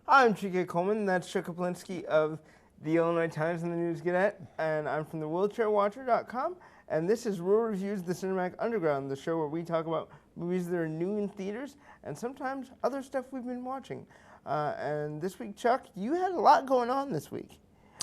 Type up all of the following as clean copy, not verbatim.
I'm Chike Coleman, that's Chuck Koplinski of the Illinois Times and the News Gazette, and I'm from the wheelchairwatcher.com, and this is Rural Reviews, the Cinematic Underground, the show where we talk about movies that are new in theaters and sometimes other stuff we've been watching. And this week, Chuck, you had a lot going on this week.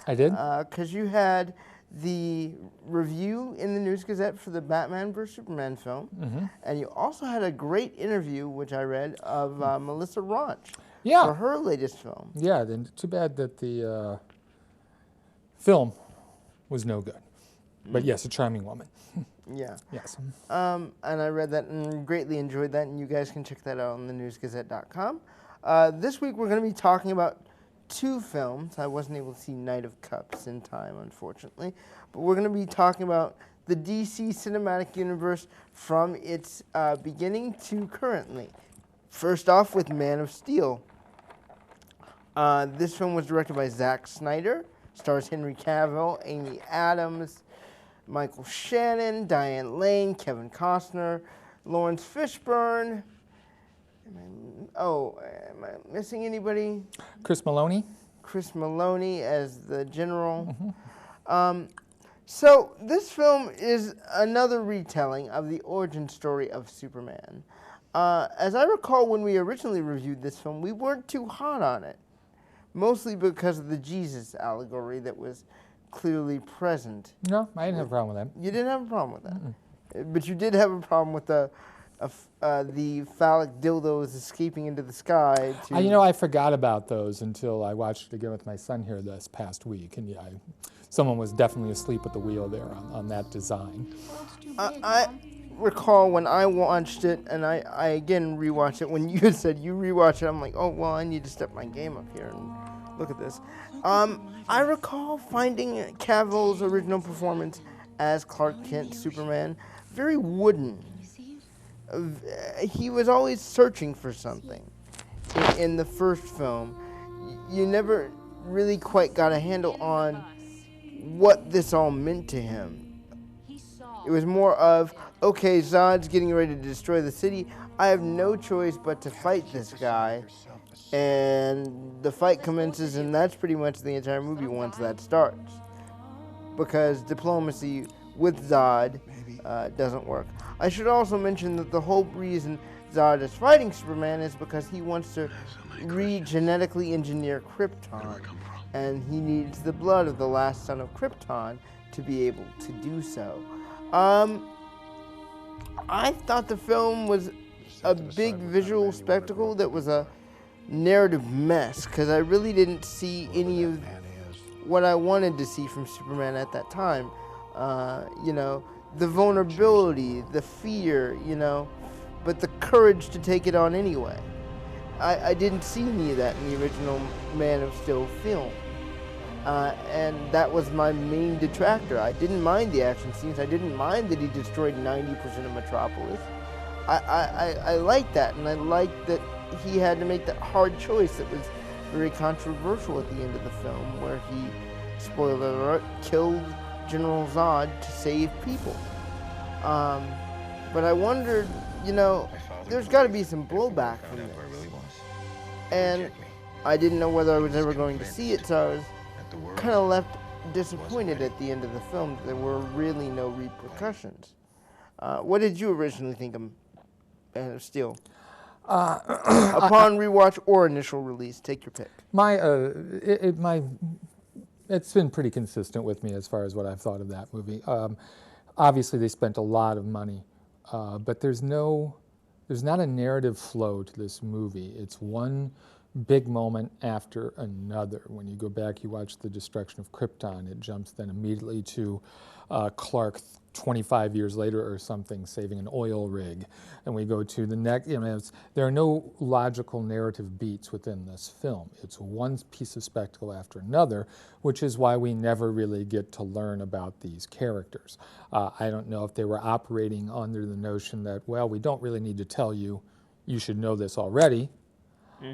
I did? Because you had the review in the News Gazette for the Batman vs. Superman film, and you also had a great interview, which I read, of Melissa Raunch for her latest film. Yeah, then too bad that the film was no good. But yes, a charming woman. Yeah. Yes. And I read that and greatly enjoyed that, and you guys can check that out on thenewsgazette.com. This week we're going to be talking about two films. I wasn't able to see Knight of Cups in time, unfortunately. But we're going to be talking about the DC Cinematic Universe from its beginning to currently. First off with Man of Steel. This film was directed by Zack Snyder, stars Henry Cavill, Amy Adams, Michael Shannon, Diane Lane, Kevin Costner, Lawrence Fishburne. Am I missing anybody? Chris Maloney. Chris Maloney as the general. So this film is another retelling of the origin story of Superman. As I recall, when we originally reviewed this film, we weren't too hot on it, mostly because of the Jesus allegory that was clearly present. No, I didn't have a problem with that. You didn't have a problem with that, but you did have a problem with the phallic dildos escaping into the sky. I forgot about those until I watched it again with my son here this past week, and yeah, someone was definitely asleep at the wheel there on that design. I recall when I watched it, and I again rewatched it. When you said you rewatched it, I'm like, oh well, I need to step my game up here and look at this. I recall finding Cavill's original performance as Clark Kent Superman very wooden. He was always searching for something. In the first film, you never really quite got a handle on what this all meant to him. It was more of, okay, Zod's getting ready to destroy the city. I have no choice but to fight this guy. And the fight commences, and that's pretty much the entire movie once that starts. Because diplomacy with Zod doesn't work. I should also mention that the whole reason Zod is fighting Superman is because he wants to re-genetically engineer Krypton. And he needs the blood of the last son of Krypton to be able to do so. I thought the film was a big visual spectacle that was a narrative mess, because I really didn't see any of what I wanted to see from Superman at that time. The vulnerability, the fear, but the courage to take it on anyway. I didn't see any of that in the original Man of Steel film. And that was my main detractor. I didn't mind the action scenes. I didn't mind that he destroyed 90% of Metropolis. I liked that, and I liked that he had to make that hard choice that was very controversial at the end of the film, where he, spoiler alert, killed General Zod to save people. But I wondered, there's got to be some blowback from this. And I didn't know whether I was ever going to see it, so I was kind of left disappointed at the end of the film that there were really no repercussions. What did you originally think of Man of Steel? Upon rewatch or initial release, take your pick. It's been pretty consistent with me as far as what I've thought of that movie. Obviously, they spent a lot of money, but there's not a narrative flow to this movie. It's one big moment after another. When you go back, you watch the destruction of Krypton, it jumps then immediately to Clark 25 years later or something saving an oil rig. And we go to the next, there are no logical narrative beats within this film. It's one piece of spectacle after another, which is why we never really get to learn about these characters. I don't know if they were operating under the notion that, well, we don't really need to tell you, you should know this already.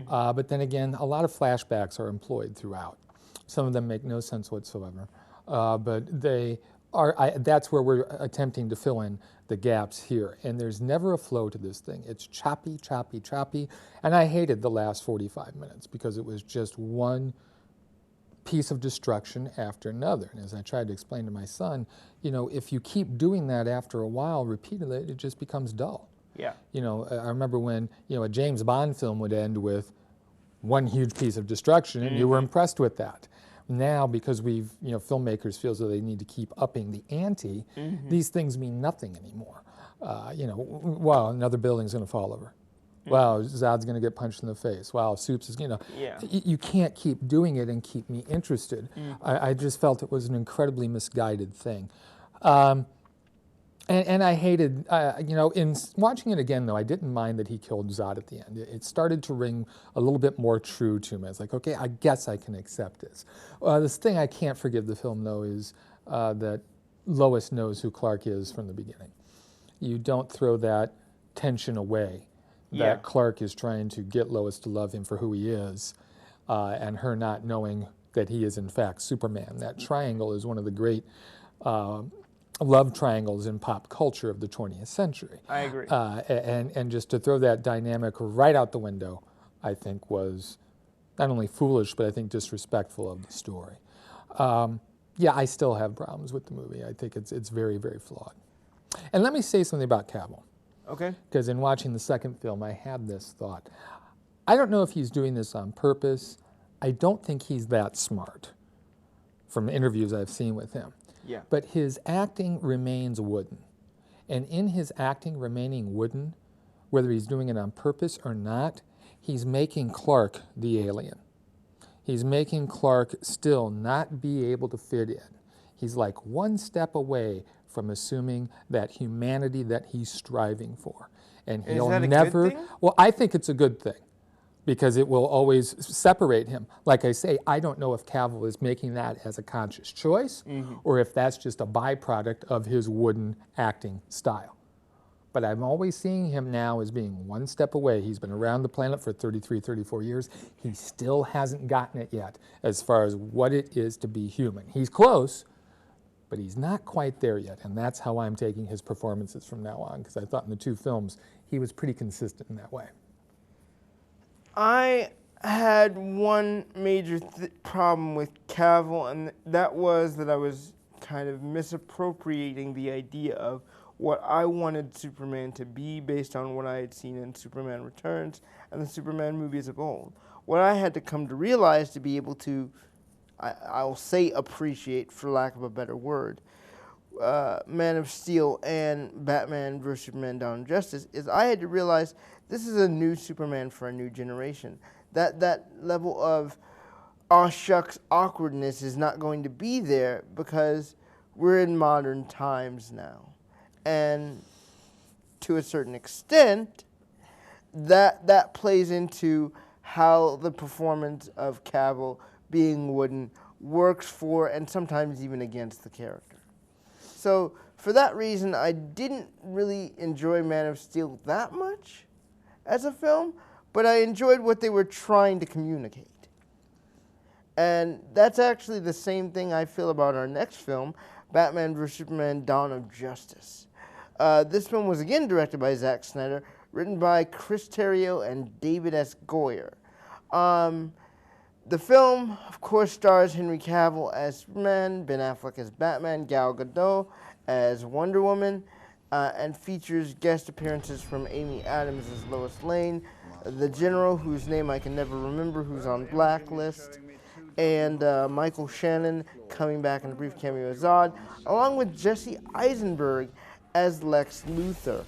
But then again, a lot of flashbacks are employed throughout. Some of them make no sense whatsoever, but they that's where we're attempting to fill in the gaps here. And there's never a flow to this thing. It's choppy, choppy, choppy. And I hated the last 45 minutes because it was just one piece of destruction after another. And as I tried to explain to my son, if you keep doing that after a while repeatedly, it just becomes dull. Yeah. I remember when, a James Bond film would end with one huge piece of destruction and you were impressed with that. Now, because filmmakers feel as though they need to keep upping the ante, these things mean nothing anymore. Wow, another building's going to fall over. Wow, Zod's going to get punched in the face. Wow, Soups is, you can't keep doing it and keep me interested. I just felt it was an incredibly misguided thing. And I hated, in watching it again, though, I didn't mind that he killed Zod at the end. It started to ring a little bit more true to me. I was like, okay, I guess I can accept this. This thing I can't forgive the film, though, is that Lois knows who Clark is from the beginning. You don't throw that tension away, that Clark is trying to get Lois to love him for who he is, and her not knowing that he is, in fact, Superman. That triangle is one of the great love triangles in pop culture of the 20th century. I agree. And just to throw that dynamic right out the window, I think was not only foolish, but I think disrespectful of the story. I still have problems with the movie. I think it's very, very flawed. And let me say something about Cavill. Okay. Because in watching the second film, I had this thought. I don't know if he's doing this on purpose. I don't think he's that smart from interviews I've seen with him. Yeah. But his acting remains wooden. And in his acting remaining wooden, whether he's doing it on purpose or not, he's making Clark the alien. He's making Clark still not be able to fit in. He's like one step away from assuming that humanity that he's striving for. And he'll never... Good thing? Well, I think it's a good thing, because it will always separate him. Like I say, I don't know if Cavill is making that as a conscious choice or if that's just a byproduct of his wooden acting style. But I'm always seeing him now as being one step away. He's been around the planet for 33, 34 years. He still hasn't gotten it yet as far as what it is to be human. He's close, but he's not quite there yet. And that's how I'm taking his performances from now on, because I thought in the two films he was pretty consistent in that way. I had one major problem with Cavill, and that was that I was kind of misappropriating the idea of what I wanted Superman to be based on what I had seen in Superman Returns and the Superman movies of old. What I had to come to realize to be able to, I'll say appreciate for lack of a better word, Man of Steel and Batman vs. Superman Dawn of Justice, is I had to realize this is a new Superman for a new generation. That level of aw shucks awkwardness is not going to be there because we're in modern times now. And to a certain extent, that plays into how the performance of Cavill being wooden works for and sometimes even against the character. So for that reason, I didn't really enjoy Man of Steel that much as a film, but I enjoyed what they were trying to communicate. And that's actually the same thing I feel about our next film, Batman vs. Superman Dawn of Justice. This film was again directed by Zack Snyder, written by Chris Terrio and David S. Goyer. The film, of course, stars Henry Cavill as Superman, Ben Affleck as Batman, Gal Gadot as Wonder Woman, and features guest appearances from Amy Adams as Lois Lane, the General, whose name I can never remember, who's on Blacklist, and Michael Shannon coming back in a brief cameo as Zod, along with Jesse Eisenberg as Lex Luthor.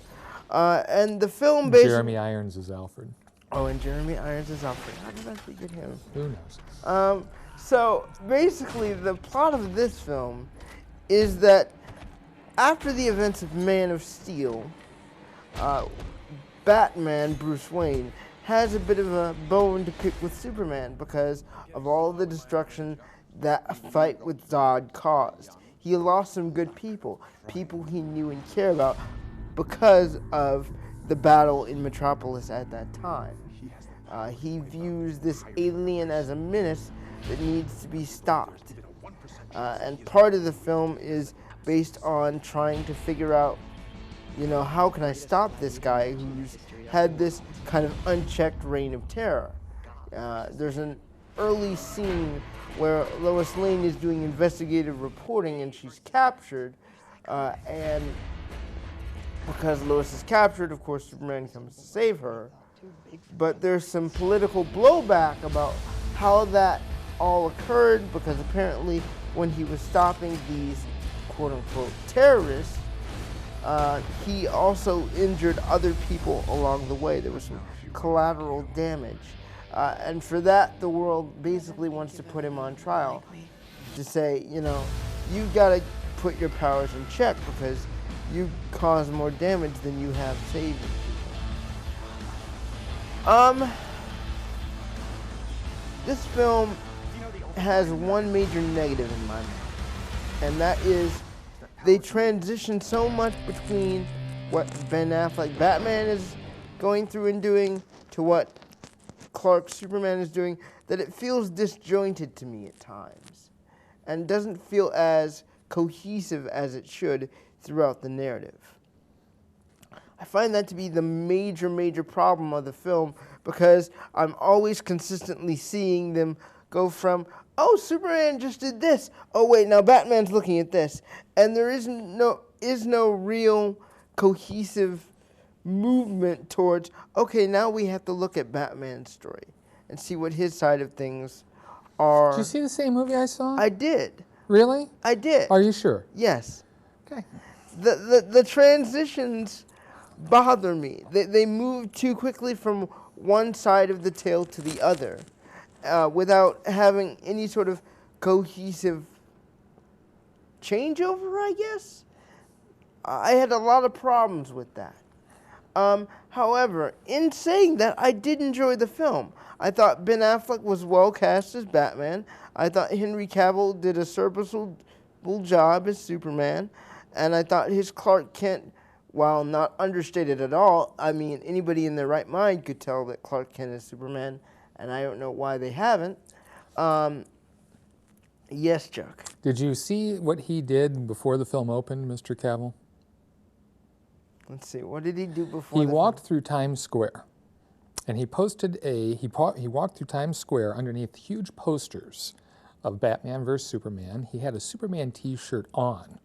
And the film basically... Jeremy Irons as Alfred. Oh, and Jeremy Irons as Alfred. How did I forget him? Who knows? So basically, the plot of this film is that after the events of Man of Steel, Batman, Bruce Wayne, has a bit of a bone to pick with Superman because of all the destruction that a fight with Zod caused. He lost some good people, people he knew and cared about, because of the battle in Metropolis at that time. He views this alien as a menace that needs to be stopped. And part of the film is based on trying to figure out, how can I stop this guy who's had this kind of unchecked reign of terror. There's an early scene where Lois Lane is doing investigative reporting and she's captured, and because Lois is captured, of course, Superman comes to save her. But there's some political blowback about how that all occurred, because apparently when he was stopping these quote-unquote terrorists, he also injured other people along the way. There was some collateral damage. And for that, the world basically wants to put him on trial to say, you've got to put your powers in check because you caused more damage than you have saving people. This film has one major negative in my mind, and that is they transition so much between what Ben Affleck Batman is going through and doing to what Clark Superman is doing that it feels disjointed to me at times and doesn't feel as cohesive as it should throughout the narrative. I find that to be the major problem of the film because I'm always consistently seeing them go from, oh, Superman just did this. Oh, wait, now Batman's looking at this. And there is no real cohesive movement towards, okay, now we have to look at Batman's story and see what his side of things are. Did you see the same movie I saw? I did. Really? I did. Are you sure? Yes. Okay. The transitions bother me. They move too quickly from one side of the tale to the other without having any sort of cohesive changeover, I guess. I had a lot of problems with that. However, in saying that, I did enjoy the film. I thought Ben Affleck was well cast as Batman. I thought Henry Cavill did a serviceable job as Superman. And I thought his Clark Kent, while not understated at all, I mean, anybody in their right mind could tell that Clark Kent is Superman, and I don't know why they haven't. Yes, Chuck. Did you see what he did before the film opened, Mr. Cavill? Let's see. What did he do before? He walked through Times Square, and he posted he walked through Times Square underneath huge posters of Batman vs. Superman. He had a Superman T-shirt on,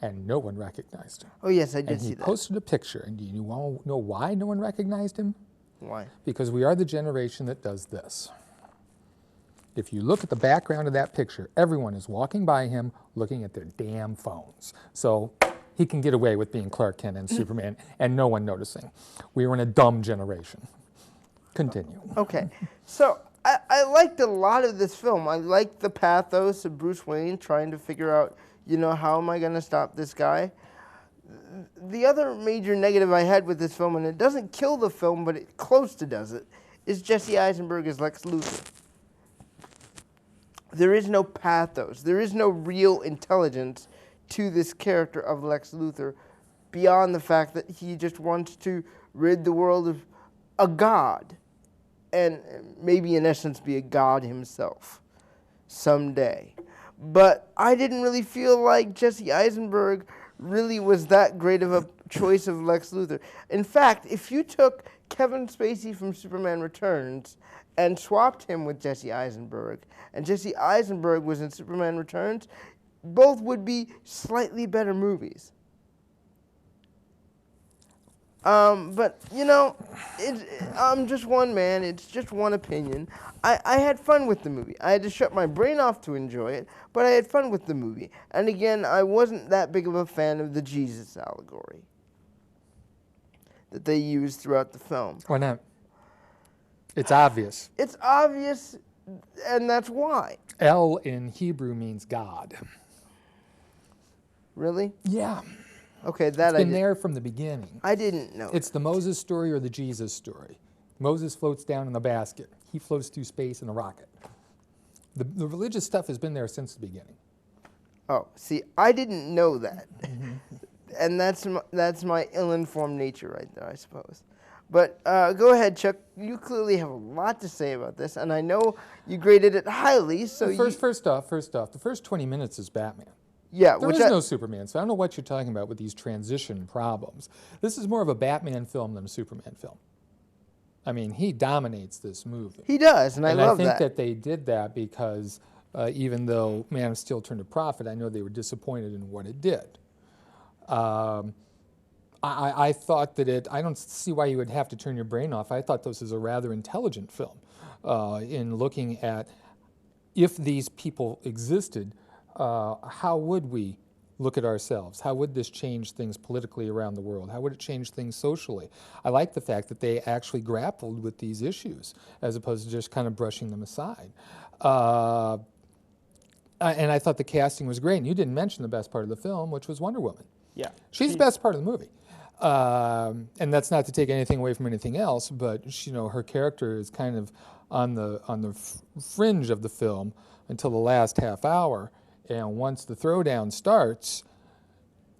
and no one recognized him. Oh yes, I did see that. And he posted a picture, and do you want to know why no one recognized him? Why? Because we are the generation that does this. If you look at the background of that picture, everyone is walking by him looking at their damn phones. So he can get away with being Clark Kent and Superman and no one noticing. We were in a dumb generation. Continue. Okay. So I liked a lot of this film. I liked the pathos of Bruce Wayne trying to figure out, how am I going to stop this guy? The other major negative I had with this film, and it doesn't kill the film, but it close to does it, is Jesse Eisenberg as Lex Luthor. There is no pathos. There is no real intelligence to this character of Lex Luthor beyond the fact that he just wants to rid the world of a god and maybe in essence be a god himself someday. But I didn't really feel like Jesse Eisenberg really was that great of a choice of Lex Luthor. In fact, if you took Kevin Spacey from Superman Returns and swapped him with Jesse Eisenberg, and Jesse Eisenberg was in Superman Returns, both would be slightly better movies. But, I'm just one man. It's just one opinion. I had fun with the movie. I had to shut my brain off to enjoy it, but I had fun with the movie. And again, I wasn't that big of a fan of the Jesus allegory that they used throughout the film. Why not? It's obvious. It's obvious, and that's why. El in Hebrew means God. Really? Yeah. Okay, that it's been there from the beginning. I didn't know. It's the Moses story or the Jesus story. Moses floats down in a basket. He floats through space in a rocket. The religious stuff has been there since the beginning. Oh, see, I didn't know that. And that's my ill-informed nature right there, I suppose. But go ahead, Chuck. You clearly have a lot to say about this, and I know you graded it highly. So first off, the first 20 minutes is Batman. Yeah, There is no Superman, so I don't know what you're talking about with these transition problems. This is more of a Batman film than a Superman film. I mean, he dominates this movie. he does, and I love think that. that they did that because even though Man of Steel turned a profit, I know they were disappointed in what it did. I thought that I don't see why you would have to turn your brain off. I thought this was a rather intelligent film in looking at if these people existed, how would we look at ourselves? How would this change things politically around the world? How would it change things socially? I like the fact that they actually grappled with these issues as opposed to just kind of brushing them aside. And I thought the casting was great. And you didn't mention the best part of the film, which was Wonder Woman. Yeah. She's the best part of the movie. And that's not to take anything away from anything else, but her character is kind of on the fringe of the film until the last half hour. And once the throwdown starts,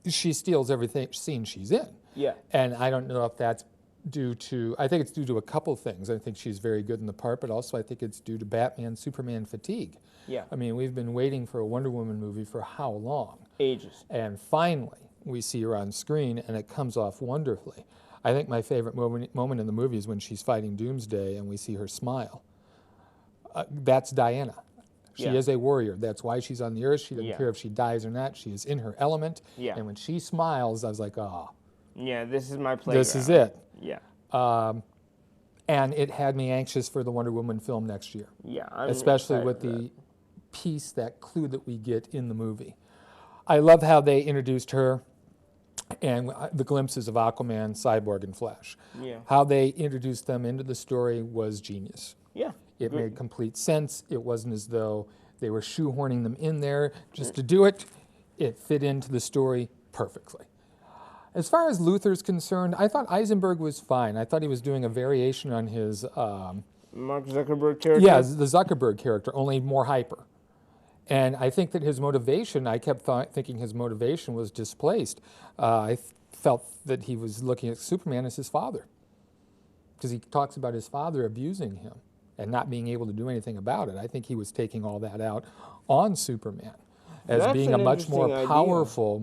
she steals everything scene she's in. Yeah. And I don't know if that's I think it's due to a couple things. I think she's very good in the part, but also I think it's due to Batman, Superman fatigue. Yeah. I mean, we've been waiting for a Wonder Woman movie for how long? Ages. And finally, we see her on screen, and it comes off wonderfully. I think my favorite moment in the movie is when she's fighting Doomsday and we see her smile. That's Diana. She is a warrior. That's why she's on the earth. She doesn't care if she dies or not. She is in her element. Yeah. And when she smiles, I was like, Yeah, this is my playground. this is it. Yeah. And it had me anxious for the Wonder Woman film next year. Yeah, especially with the piece, that clue that we get in the movie. I love how they introduced her and the glimpses of Aquaman, Cyborg, and Flash. Yeah. How they introduced them into the story was genius. Yeah. It made complete sense. It wasn't as though they were shoehorning them in there just to do it. It fit into the story perfectly. As far as Luthor's concerned, I thought Eisenberg was fine. I thought he was doing a variation on his... Mark Zuckerberg character? Yeah, the Zuckerberg character, only more hyper. And I think that his motivation, I kept thinking his motivation was displaced. I felt that he was looking at Superman as his father, because he talks about his father abusing him and not being able to do anything about it. I think he was taking all that out on Superman as being a much more powerful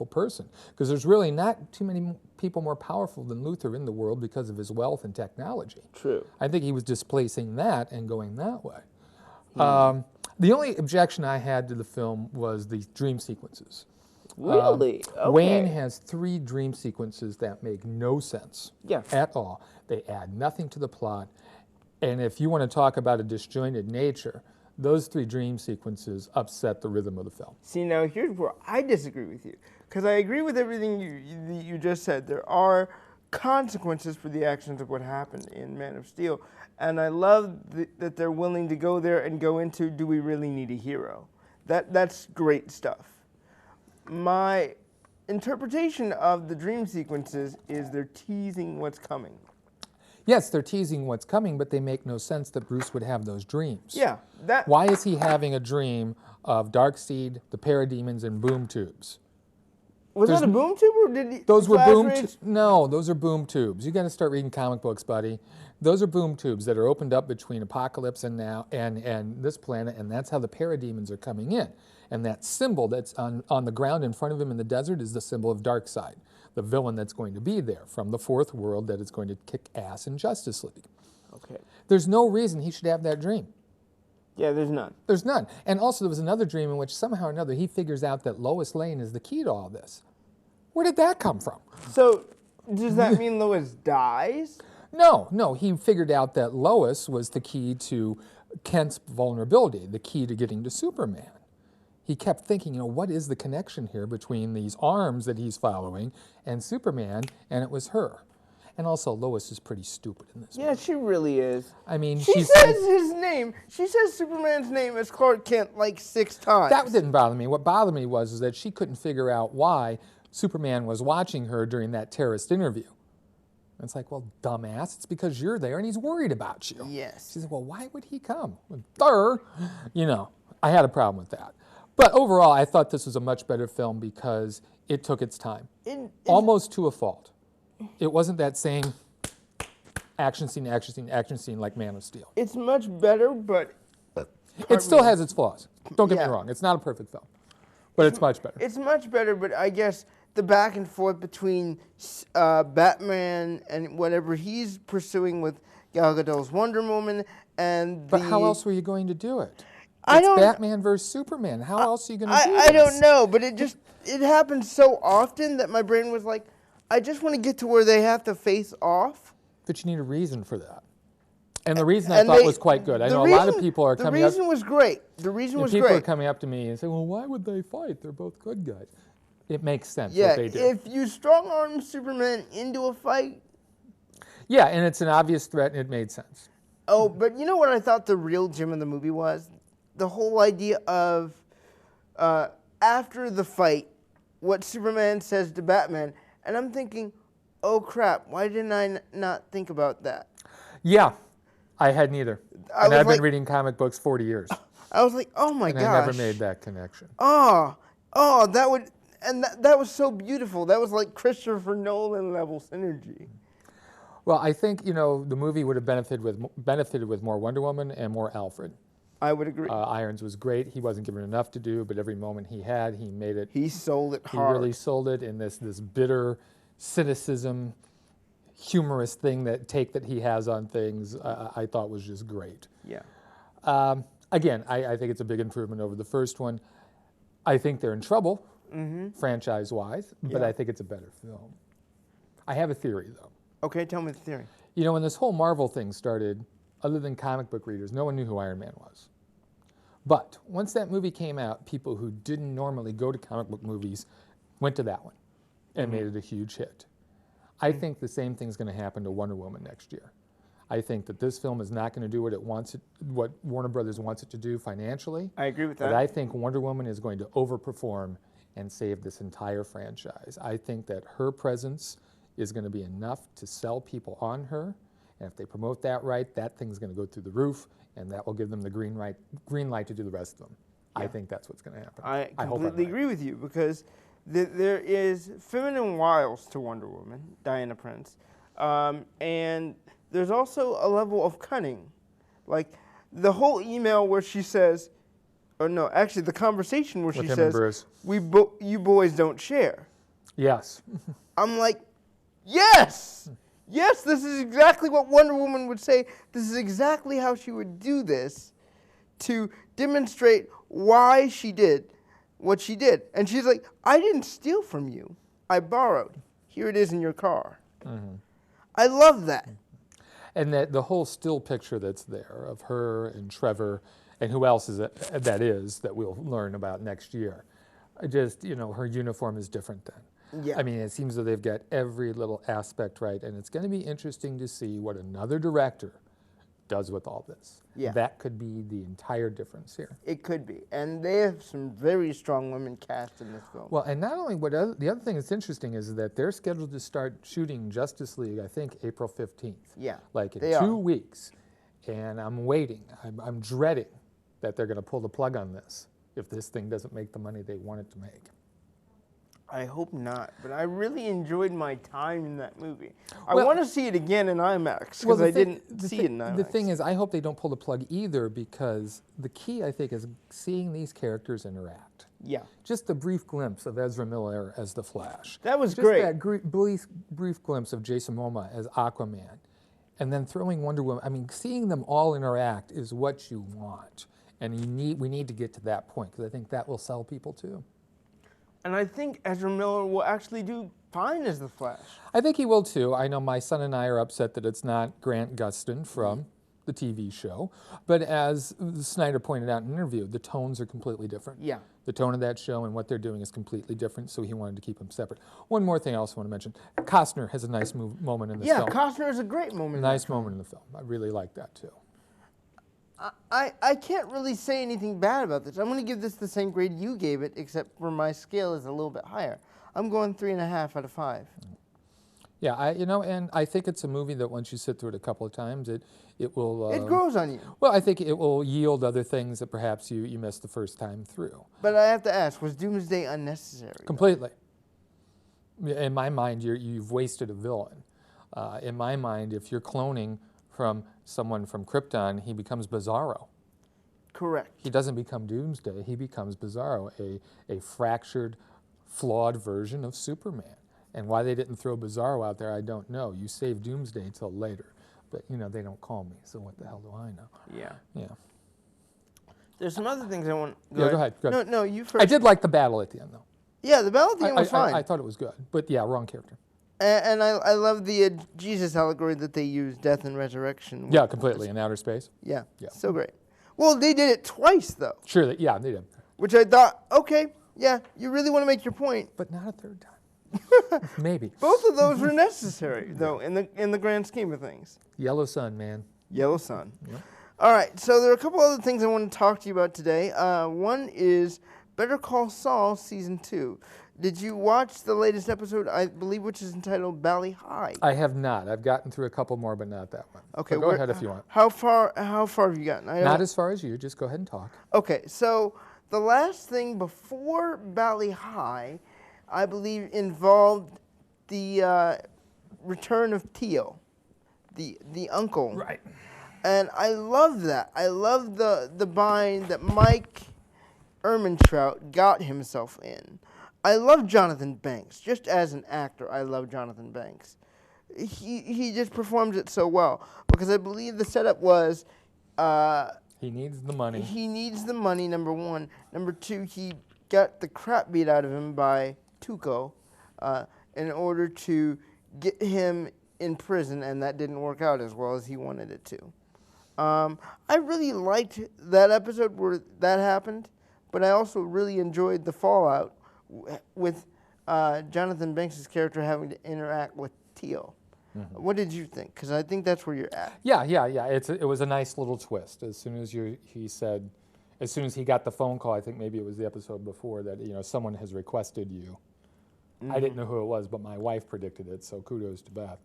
person. Because there's really not too many people more powerful than Luthor in the world because of his wealth and technology. True. I think he was displacing that and going that way. The only objection I had to the film was the dream sequences. Really? Okay. Wayne has 3 dream sequences that make no sense at all. They add nothing to the plot. And if you want to talk about a disjointed nature, those 3 dream sequences upset the rhythm of the film. See, now here's where I disagree with you, because I agree with everything you just said. There are consequences for the actions of what happened in Man of Steel, and I love that they're willing to go there and go into, do we really need a hero? That's great stuff. My interpretation of the dream sequences is they're teasing what's coming. Yes, they're teasing what's coming, but they make no sense that Bruce would have those dreams. Yeah. Why is he having a dream of Darkseid, the parademons, and boom tubes? Was that a boom tube, or did he... Those were boom tubes. No, those are boom tubes. You got to start reading comic books, buddy. Those are boom tubes that are opened up between Apocalypse and now and this planet, and that's how the parademons are coming in. And that symbol that's on the ground in front of him in the desert is the symbol of Darkseid, the villain that's going to be there from the fourth world that is going to kick ass in Justice League. Okay. There's no reason he should have that dream. Yeah, there's none. There's none. And also there was another dream in which somehow or another he figures out that Lois Lane is the key to all this. Where did that come from? So, does that mean Lois dies? No, he figured out that Lois was the key to Kent's vulnerability, the key to getting to Superman. He kept thinking, what is the connection here between these arms that he's following and Superman, and it was her. And also, Lois is pretty stupid in this movie. She really is. I mean, she says his name. She says Superman's name as Clark Kent like 6 times. That didn't bother me. What bothered me was that she couldn't figure out why Superman was watching her during that terrorist interview. And it's like, well, dumbass, it's because you're there and he's worried about you. Yes. She said, well, why would he come? Well, I had a problem with that. But overall, I thought this was a much better film because it took its time, almost to a fault. It wasn't that same action scene like Man of Steel. It's much better, but... It still has its flaws. Don't get me wrong. It's not a perfect film. But it's much better. It's much better, but I guess the back and forth between Batman and whatever he's pursuing with Gal Gadot's Wonder Woman and But how else were you going to do it? I It's don't- Batman versus Superman. How else are you going to do this? I don't know, but it happens so often that my brain was like, I just want to get to where they have to face off. But you need a reason for that. And the reason I thought was quite good. I know a lot of people are coming up. The reason was great. The reason was People great. are coming up to me and say, well, why would they fight? They're both good guys. It makes sense Yeah, what they do. if you strong-arm Superman into a fight. Yeah, and it's an obvious threat, and it made sense. Oh, but you know what I thought the real gem of the movie was? The whole idea of after the fight, what Superman says to Batman, and I'm thinking, oh crap, why didn't I not think about that? Yeah, I hadn't either. And I've been reading comic books 40 years. I was like, oh my gosh. And I never made that connection. Oh, that would, and that was so beautiful. That was like Christopher Nolan level synergy. Well, I think, the movie would have benefited with more Wonder Woman and more Alfred. I would agree. Irons was great. He wasn't given enough to do, but every moment he had, he made it. He sold it hard. He really sold it in this bitter cynicism, humorous take that he has on things. I thought was just great. Yeah. Again, I think it's a big improvement over the first one. I think they're in trouble, franchise-wise, but Yeah. I think it's a better film. I have a theory, though. Okay, tell me the theory. When this whole Marvel thing started, other than comic book readers, no one knew who Iron Man was. But once that movie came out, people who didn't normally go to comic book movies went to that one and made it a huge hit. I think the same thing's going to happen to Wonder Woman next year. I think that this film is not going to do what Warner Brothers wants it to do financially. I agree with that. But I think Wonder Woman is going to overperform and save this entire franchise. I think that her presence is going to be enough to sell people on her. And if they promote that right, that thing's going to go through the roof, and that will give them the green light to do the rest of them. Yeah. I think that's what's going to happen. I completely agree with you, because there is feminine wiles to Wonder Woman, Diana Prince, and there's also a level of cunning. Like the whole email where she says, or no, actually the conversation where she says, you boys don't share. Yes. I'm like, yes! Yes, this is exactly what Wonder Woman would say. This is exactly how she would do this to demonstrate why she did what she did. And she's like, I didn't steal from you. I borrowed. Here it is in your car. I love that. And the whole still picture that's there of her and Trevor and who else that we'll learn about next year. Just, her uniform is different then. Yeah. I mean, it seems that they've got every little aspect right, and it's going to be interesting to see what another director does with all this. Yeah. That could be the entire difference here. It could be. And they have some very strong women cast in this film. Well, and not only the other thing that's interesting is that they're scheduled to start shooting Justice League, I think, April 15th. Yeah. Like in 2 weeks. And I'm waiting. I'm dreading that they're going to pull the plug on this if this thing doesn't make the money they want it to make. I hope not, but I really enjoyed my time in that movie. I want to see it again in IMAX, because I didn't see it in IMAX. The thing is, I hope they don't pull the plug either, because the key, I think, is seeing these characters interact. Yeah. Just the brief glimpse of Ezra Miller as the Flash. That was great. Just that brief glimpse of Jason Momoa as Aquaman. And then throwing Wonder Woman. I mean, seeing them all interact is what you want. And we need to get to that point, because I think that will sell people too. And I think Ezra Miller will actually do fine as the Flash. I think he will too. I know my son and I are upset that it's not Grant Gustin from the TV show. But as Snyder pointed out in an interview, the tones are completely different. Yeah. The tone of that show and what they're doing is completely different, so he wanted to keep them separate. One more thing I also want to mention. Costner has a nice moment in this film. Yeah, Costner is a great moment. Nice moment in the film. I really like that too. I can't really say anything bad about this. I'm going to give this the same grade you gave it, except for my scale is a little bit higher. I'm going 3.5 out of 5. Yeah, and I think it's a movie that once you sit through it a couple of times, it will... it grows on you. Well, I think it will yield other things that perhaps you missed the first time through. But I have to ask, was Doomsday unnecessary? Completely. In my mind, you've wasted a villain. In my mind, if you're cloning from someone from Krypton, he becomes Bizarro. Correct. He doesn't become Doomsday. He becomes Bizarro, a fractured, flawed version of Superman. And why they didn't throw Bizarro out there, I don't know. You save Doomsday until later. But, they don't call me, so what the hell do I know? Yeah. Yeah. There's some other things I want. Go ahead. No, you first. I did like the battle at the end, though. Yeah, the battle at the end was fine. I thought it was good. But, yeah, wrong character. And I love the Jesus allegory that they use, death and resurrection. Yeah, completely, in outer space. Yeah, so great. Well, they did it twice, though. Sure, they did. Which I thought, okay, yeah, you really want to make your point. But not a third time. Maybe. Both of those were necessary, though, in the grand scheme of things. Yellow sun, man. Yellow sun. Yep. All right, so there are a couple other things I want to talk to you about today. One is Better Call Saul Season 2. Did you watch the latest episode, I believe, which is entitled Bali High? I have not. I've gotten through a couple more, but not that one. Okay, So go ahead if you want. How far have you gotten? Not as far as you. Just go ahead and talk. Okay, so the last thing before Bali High, I believe, involved the return of Tio, the uncle. Right. And I love that. I love the bind that Mike Ehrmantraut got himself in. I love Jonathan Banks. Just as an actor, I love Jonathan Banks. He just performs it so well. Because I believe the setup was... he needs the money. He needs the money, number one. Number two, he got the crap beat out of him by Tuco in order to get him in prison, and that didn't work out as well as he wanted it to. I really liked that episode where that happened, but I also really enjoyed the fallout with Jonathan Banks' character having to interact with Tio. Mm-hmm. What did you think? Because I think that's where you're at. Yeah. It was a nice little twist. As soon as he got the phone call, I think maybe it was the episode before, that someone has requested you. Mm-hmm. I didn't know who it was, but my wife predicted it, so kudos to Beth.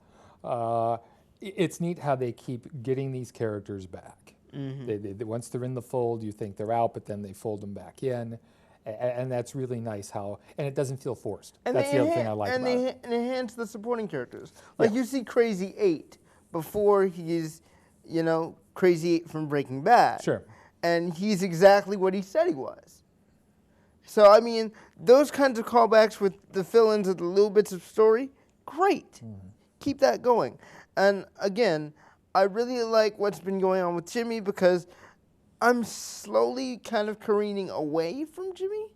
It's neat how they keep getting these characters back. Mm-hmm. They once they're in the fold, you think they're out, but then they fold them back in. And that's really nice and it doesn't feel forced. And that's the other thing I like about it. And they enhance the supporting characters. Like you see Crazy 8 before he's, Crazy 8 from Breaking Bad. Sure. And he's exactly what he said he was. So, I mean, those kinds of callbacks with the fill-ins of the little bits of story, great. Mm-hmm. Keep that going. And again, I really like what's been going on with Jimmy because I'm slowly kind of careening away from Jimmy,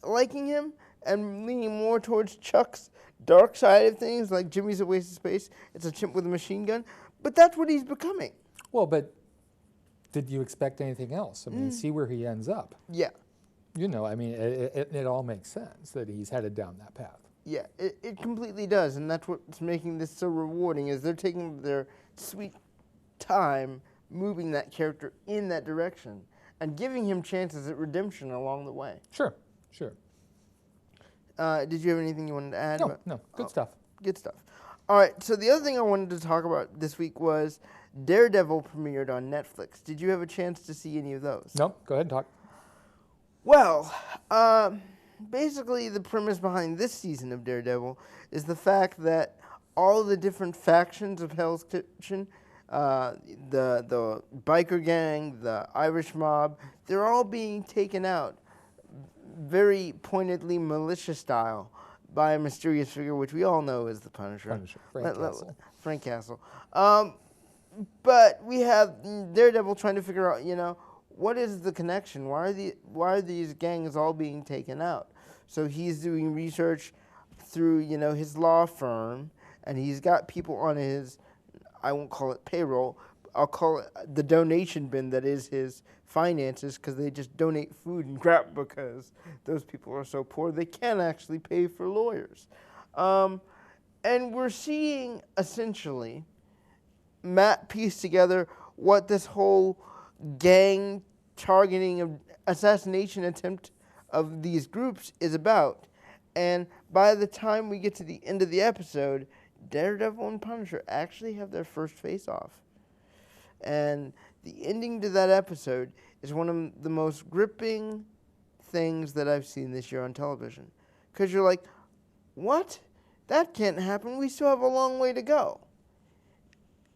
liking him, and leaning more towards Chuck's dark side of things, like Jimmy's a waste of space, it's a chimp with a machine gun. But that's what he's becoming. Well, but did you expect anything else? I mean, see where he ends up. Yeah. It all makes sense that he's headed down that path. Yeah, it completely does, and that's what's making this so rewarding, is they're taking their sweet time moving that character in that direction and giving him chances at redemption along the way. Sure. Did you have anything you wanted to add? No. Good stuff. Good stuff. All right, so the other thing I wanted to talk about this week was Daredevil premiered on Netflix. Did you have a chance to see any of those? No, go ahead and talk. Well, basically the premise behind this season of Daredevil is the fact that all the different factions of Hell's Kitchen, the biker gang, the Irish mob, they're all being taken out very pointedly militia style by a mysterious figure, which we all know is the Punisher. Frank Castle. But we have Daredevil trying to figure out, what is the connection? Why are these gangs all being taken out? So he's doing research through, his law firm, and he's got people on his, I won't call it payroll, I'll call it the donation bin that is his finances, because they just donate food and crap because those people are so poor they can't actually pay for lawyers. And we're seeing, essentially, Matt piece together what this whole gang targeting assassination attempt of these groups is about. And by the time we get to the end of the episode, Daredevil and Punisher actually have their first face-off. And the ending to that episode is one of the most gripping things that I've seen this year on television. Because you're like, what? That can't happen. We still have a long way to go.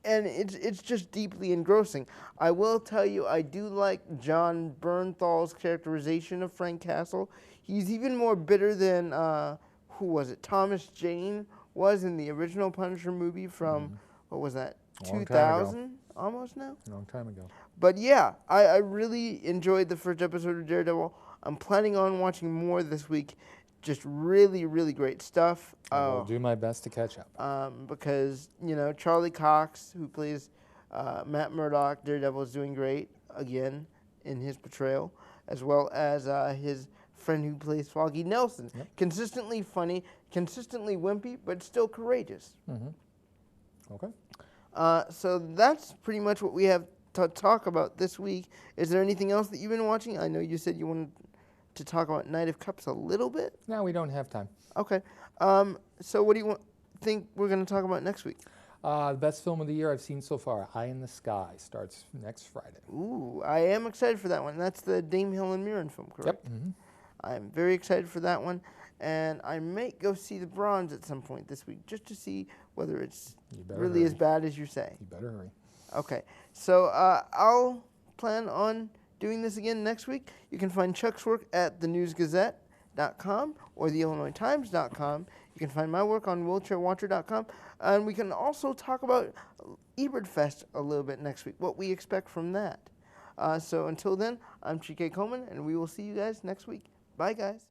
and it's just deeply engrossing. I will tell you, I do like John Bernthal's characterization of Frank Castle. He's even more bitter than who was it? Thomas Jane was in the original Punisher movie from what was that? Long time ago. 2000 almost now. A long time ago. But yeah, I really enjoyed the first episode of Daredevil. I'm planning on watching more this week. Just really, really great stuff. I will do my best to catch up. Because, you know, Charlie Cox, who plays Matt Murdock, Daredevil, is doing great, again, in his portrayal, as well as his friend who plays Foggy Nelson. Yep. Consistently funny, consistently wimpy, but still courageous. Okay. So that's pretty much what we have to talk about this week. Is there anything else that you've been watching? I know you said you wanted to talk about Knight of Cups a little bit. No, we don't have time. Okay. So what do you think we're going to talk about next week? The best film of the year I've seen so far, Eye in the Sky, starts next Friday. Ooh, I am excited for that one. That's the Dame Helen Mirren film, correct? Yep. I'm very excited for that one. And I may go see The Bronze at some point this week just to see whether it's really as bad as you say. You better hurry. Okay. So I'll plan on doing this again next week. You can find Chuck's work at thenewsgazette.com or theillinoistimes.com. You can find my work on wheelchairwatcher.com. And we can also talk about Ebertfest a little bit next week, what we expect from that. So until then, I'm Chike Coleman, and we will see you guys next week. Bye, guys.